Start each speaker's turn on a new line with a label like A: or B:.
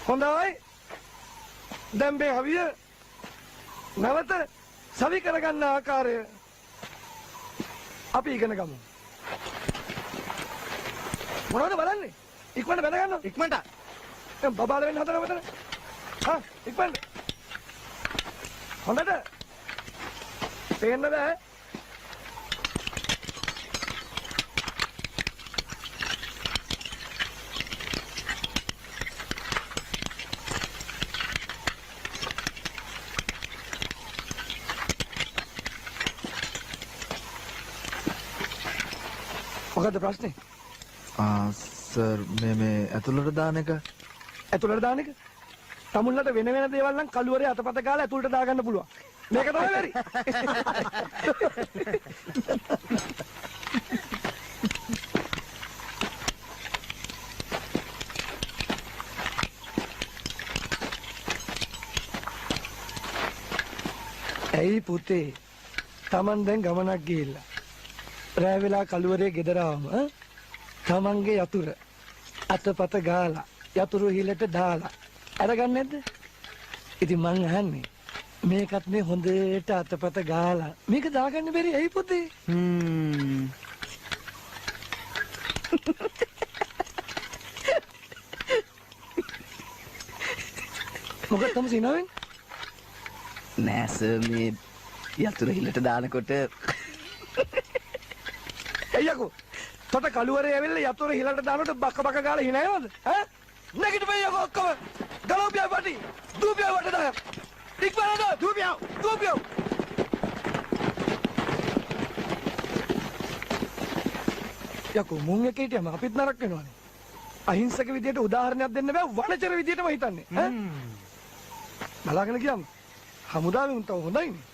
A: හොඳයි. දැන් මේ හවිය නැවත සවි කරගන්න ආකාරය අපි ඉගෙන ගමු. මොනවද බලන්නේ? ඉක්මනට බැන ගන්න. ඉක්මනට. දැන් බබාල වෙන්න හදනවා මෙතන. හා ඉක්මනට. හොඳට. පේන්න බෑ. මොකද්ද ප්‍රශ්නේ?
B: සර් මේ ඇතුළට දාන එක.
A: ඇතුළට දාන එක? තමුන්ලට වෙන වෙන දේවල් නම් කළුවරේ අතපත ගාලා ඇතුළට දාගන්න පුළුවන්. මේක තමයි බැරි. ඇයි පුතේ? Taman දැන් ගමනක් ගිහිල්ලා. රෑ වෙලා කළුවරේ ගෙදර ආවම තමන්ගේ යතුර අතපත ගාලා යතුරු හිලට දාලා අරගන්නේ නැද්ද? ඉතින් මං අහන්නේ මේකත් මේ හොඳට අතපත ගාලා මේක දාගන්න බැරි ඇයි පුතේ? මොකද තම සිනාවෙන්?
C: නෑ සර් මේ යතුරු හිලට දානකොට
A: එයකෝ තොට කළුවරේ ඇවිල්ලා යතුරු හිලට දානකොට බක බක ගාලා හිනයවද? ඈ? නැගිටපෙයි යකෝ ඔක්කොම. ගලෝපියා වටි. දූපියා වට දාය. ඉක්මනට දූපියා. දූපියා. යකෝ මුං එකේ හිටියම අපිත් නරක වෙනවනේ. අහිංසක විදියට උදාහරණයක් දෙන්න බෑ වනචර විදියටම හිතන්නේ. ඈ? බලාගෙන ගියම් හමුදාවෙන් උන්ට හොඳයිනේ.